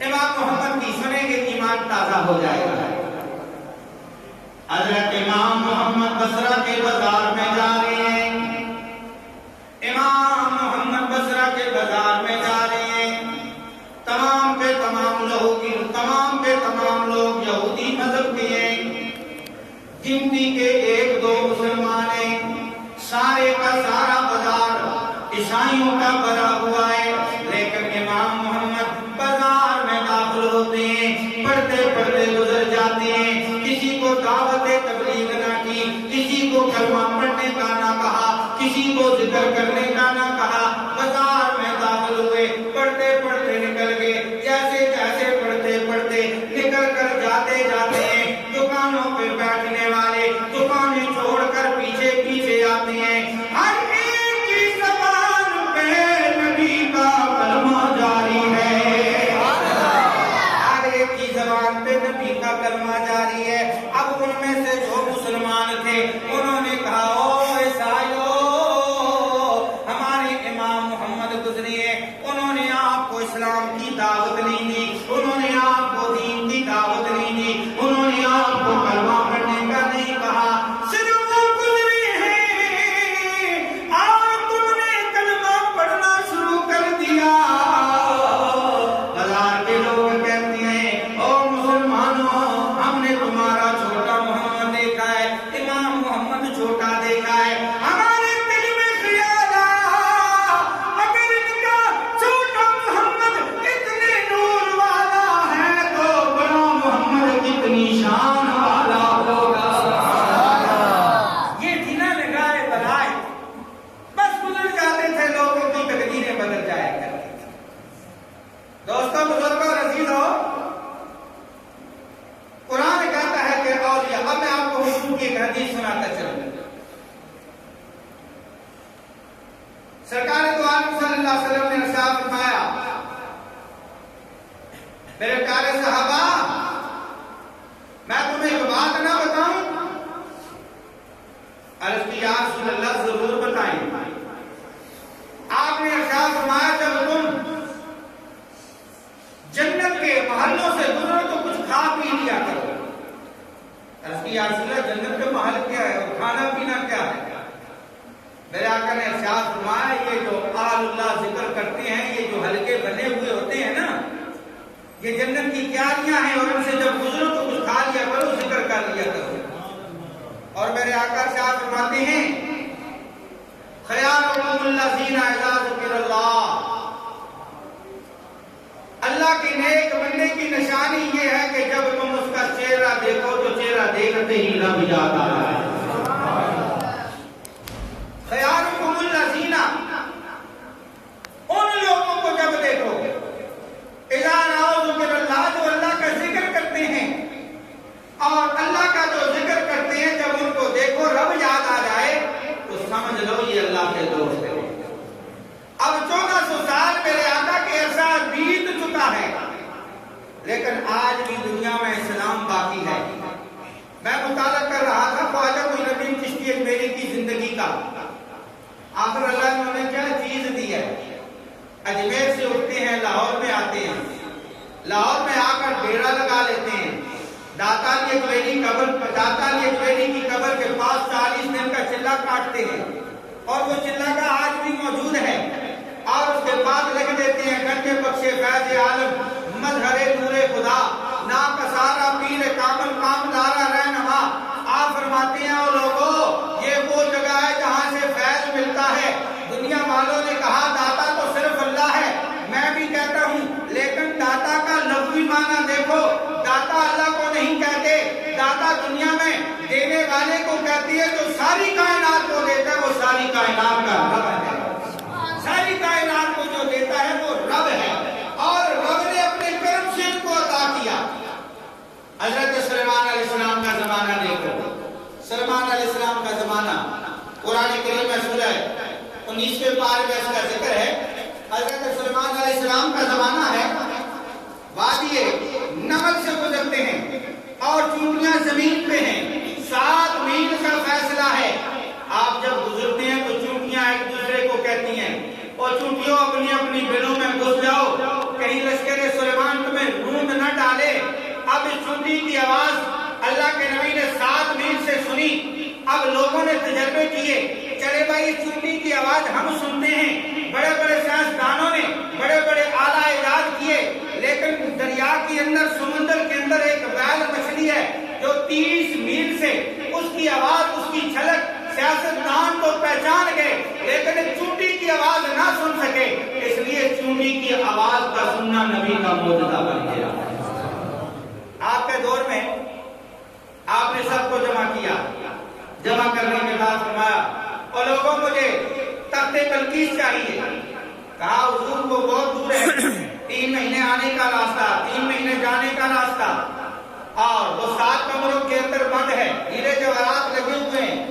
امام محمد کی سنیں گے ایمان تازہ ہو جائے گا۔ حضرت امام محمد بصرہ کے بازار میں جا رہے ہیں، امام محمد بصرہ کے بازار میں جا رہے ہیں، تمام کے تمام لوگ یہودی مذہب کے ہیں، گنتی کے ایک دو مسلمان ہیں، سارے کا سارا بازار عیسائیوں کا بھرا ہوا ہے، لیکن امام محمد بازار میں داخل ہوتے ہیں، پڑھتے پڑھتے گزر جاتے ہیں، کسی کو دعوت تبلیغ نہ کی، کسی کو کلمہ پڑھنے کا نہ کہا، کسی کو ذکر کرنے کا نہ کہا، بازار میں داخل ہوئے، پڑھتے پڑھتے نکل گئے، جیسے جیسے پڑھتے پڑھتے نکل کر جاتے جاتے ہیں، دکانوں پہ بیٹھنے والے دکانیں چھوڑ کر پیچھے پیچھے آتے ہیں، ہر ایک کی زبان پہ نبی کا کلمہ جاری ہے، ہر ایک کی زبان پہ نبی کا کلمہ جاری ہے۔ اب ان میں سے جو مسلمان تھے انہوں نے کہا، او عیسائیو، ہمارے امام محمد گزری ہیں، انہوں نے آپ کو اسلام کی دعوت نہیں دی، انہوں نے آپ کو دین کی دعوت نہیں دی، انہوں نے آپ کو کلمہ پڑھنے کا نہیں کہا، صرف وہ گزری ہیں اور تم نے کلمہ پڑھنا شروع کر دیا۔ بازار کے لوگ کہتے ہیں، او مسلمانوں، ہم نے تمہارا چھوٹا محمد دیکھا ہے، امام محمد چھوٹا دیکھا ہے، ہمارے دل میں خیال آیا اگر ان کا چھوٹا محمد اتنے نور والا ہے تو بڑا محمد کتنی شان والا ہوگا۔ یہ تھی نا نگاہ بلائے، بس گزر جاتے تھے، لوگوں کی تقدیریں بدل جایا کرتی تھی۔ دوستوں، بزرگوں اور عزیزوں، قرآن کہتا ہے کہ اولیاء، اب میں آپ کو حضور کی ایک حدیث سناتا چلوں۔ سرکار دو عالم صلی اللہ علیہ وسلم نے ارشاد فرمایا، میرے پیارے صحابہ، میں تمہیں ایک بات نہ بتاؤں؟ عرض کی، یا رسول اللہ ضرور بتائیں۔ آپ نے ارشاد فرمایا، جب تم جنت کے محلوں سے گزرو تو کچھ کھا پی لیا کرو۔ عرض کی، یا رسول اللہ جنت کے محل کیا ہے اور کھانا پینا کیا ہے؟ میرے آقا نے ارشاد فرمایا، یہ جو آل اللہ ذکر کرتے ہیں، یہ جو حلقے بنے ہوئے ہوتے ہیں نا، یہ جنت کی کیاریاں ہیں، اور ان سے جب گزرو تو کچھ کھا لیا کرو، ذکر کر لیا کرو۔ اور میرے آقا ارشاد فرماتے ہیں، خیارکم الذین اذا ذکر اللہ، اللہ کے نیک بندے کی نشانی یہ ہے کہ جب تم اس کا چہرہ دیکھو تو چہرہ دیکھتے ہی رب یاد آ رہا ہے۔ خیارکم الذین، ان لوگوں کو جب دیکھو، اذا رأوا ذکر اللہ، جو اللہ کا ذکر کرتے ہیں، اور اللہ کا جو ذکر کرتے ہیں، جب ان کو دیکھو رب یاد آ جائے تو سمجھ لو یہ اللہ کے دوست ہیں۔ اب 1400 سال میرے آقا کے عرصہ بیت چکا ہے، لیکن آج بھی دنیا میں اسلام باقی ہے۔ میں مطالعہ کر رہا تھا خواجہ معین الدین چشتی اجمیری کی زندگی کا، آخر اللہ نے انہیں کیا چیز دی ہے۔ اجمیر سے اٹھتے ہیں، لاہور میں آتے ہیں، لاہور میں آ کر ڈیرا لگا لیتے ہیں، داتا علی اجمیری کی قبر کے پاس 40 دن کا چلہ کاٹتے ہیں، اور وہ چلہ کا آج بھی موجود ہے، اور اس کے بعد لکھ دیتے ہیں، گنج بخش فیض عالم مظہر نور خدا، نا کسارا پیر کامل کام دارا رہنما۔ آپ فرماتے ہیں، او لوگو، یہ وہ جگہ ہے جہاں سے فیض ملتا ہے۔ دنیا والوں نے کہا داتا تو صرف اللہ ہے، میں بھی کہتا ہوں، لیکن داتا کا لفظی معنی دیکھو، داتا اللہ کو نہیں کہتے، داتا دنیا میں دینے والے کو کہتی ہے، جو ساری کائنات کو دیتا ہے وہ ساری کائنات کا رب ہے۔ ساری کائنات کو جو دیتا ہے وہ رب ہے، اور رب نے اپنے کرم سے ان کو عطا کیا۔ حضرت سلیمان علیہ السلام کا زمانہ دیکھو، سلیمان علیہ السلام کا زمانہ قرآن کریم میں سورہ 19 پارے میں اس کا ذکر ہے۔ حضرت سلیمان علیہ السلام کا زمانہ ہے، وادی نمل سے گزرتے ہیں اور چونٹیاں زمین پہ ہیں، 7 میل کا فیصلہ ہے۔ آپ جب گزرتے ہیں تو چونٹیاں ایک دوسرے کو کہتی ہیں، اور چونٹیوں اپنی اپنی بلوں میں گھس جاؤ، کہیں لشکر سلیمان تمہیں ارے بھائی چونٹی کی آواز ہم سنتے ہیں، بڑے بڑے سائنسدانوں نے بڑے بڑے آلہ ایجاد کیے، لیکن دریا کے اندر، سمندر کے اندر ایک ویل مچھلی ہے جو 30 میل سے اس کی آواز، اس کی چھلک سیاستدان تو پہچان گئے، لیکن چونٹی کی آواز نہ سن سکے، اس لیے چونٹی کی آواز کا سننا نبی کا معجزہ بن گیا۔ آپ کے دور میں آپ نے سب کو جمع کیا، جمع کرنے کے بعد فرمایا اور لوگوں مجھے تخت بلقیس چاہیے۔ کہا حضور کو بہت دور ہے، 3 مہینے آنے کا راستہ، 3 مہینے جانے کا راستہ، اور وہ 7 کمروں کے اندر بند ہے، ہیرے جواہرات لگے ہوئے ہیں۔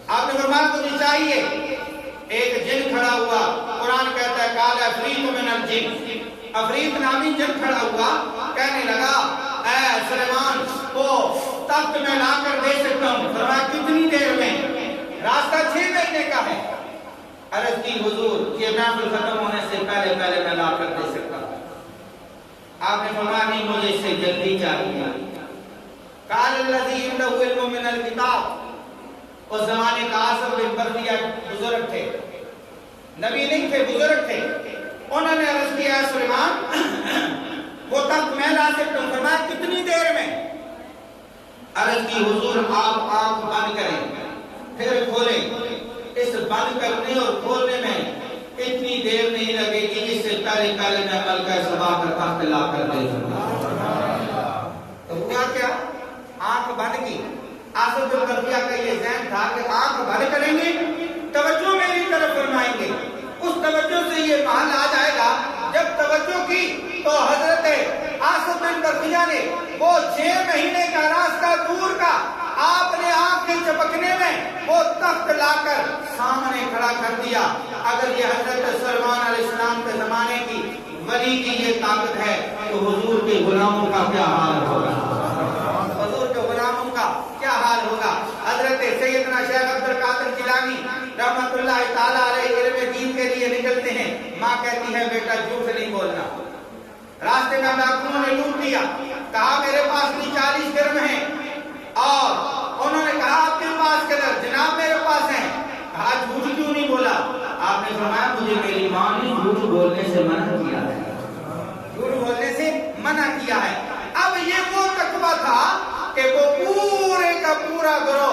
آپ نے فرمایا مجھے چاہیے۔ ایک جن کھڑا ہوا، قرآن کہتا ہے قال عفریت من الجن، عفریت نامی جن کھڑا ہوا، کہنے لگا اے سلیمان کو تخت میں لا کر دے سکتا ہوں۔ فرمایا کتنی دیر میں؟ راستہ 6 مہینے کا ہے۔ عرض کی حضور یہ محفل ختم ہونے سے پہلے میں لا کر دے سکتا ہوں۔ آپ نے فرمایا نہیں، مجھے اس سے جلدی چاہیے۔ قال الذی عنده علم من الکتاب، اس زمانے کا عاصم بن برقیہ بزرگ تھے، نبی نہیں تھے، بزرگ تھے۔ انہوں نے عرض کیا سلیمان وہ تخت میں لا سکتا ہوں۔ فرمایا کتنی دیر میں؟ عرض کی حضور آپ آنکھ بند کریں پھر کھولیں، اس بند کرنے اور کھولنے میں اتنی دیر نہیں لگے گی جس سے پہلے میں ملکہ سبا کا تخت لا کر دے دوں گا۔ تو ہوا کیا؟ آنکھ بند کی۔ آصف بن برقیہ کا یہ ذہن تھا کہ آنکھ بند کریں گے، توجہ میری طرف فرمائیں گے، اس توجہ سے یہ محل آ جائے گا۔ جب توجہ کی تو حضرت آصف بن برقیہ نے وہ 6 مہینے کا راستہ دور کا آپ نے آنکھ کے چپکنے میں وہ تخت لا کر سامنے کھڑا کر دیا۔ اگر یہ حضرت سلیمان علیہ السلام کے زمانے کی ولی کی یہ طاقت ہے تو حضور کے غلاموں کا کیا حال ہوگا؟ حضور کے غلاموں کا کیا حال ہوگا؟ حضرت سیدنا شیخ عبد القادر جیلانی رحمت اللہ تعالیٰ علیہ علم دین کے لیے نکلتے ہیں، ماں کہتی ہے بیٹا جھوٹ نہیں بولنا۔ راستے میں ڈاکوؤں نے لوٹ لیا، کہا میرے پاس بھی 40 درم ہیں، اور انہوں نے کہا آپ کے پاس کدھر؟ جناب میرے پاس ہیں۔ کہا جھوٹ کیوں نہیں بولا؟ آپ نے فرمایا مجھے میری ماں نے جھوٹ بولنے سے منع کیا ہے، جھوٹ بولنے سے منع کیا ہے۔ اب یہ وہ تقویٰ تھا کہ وہ پورے کا پورا گروہ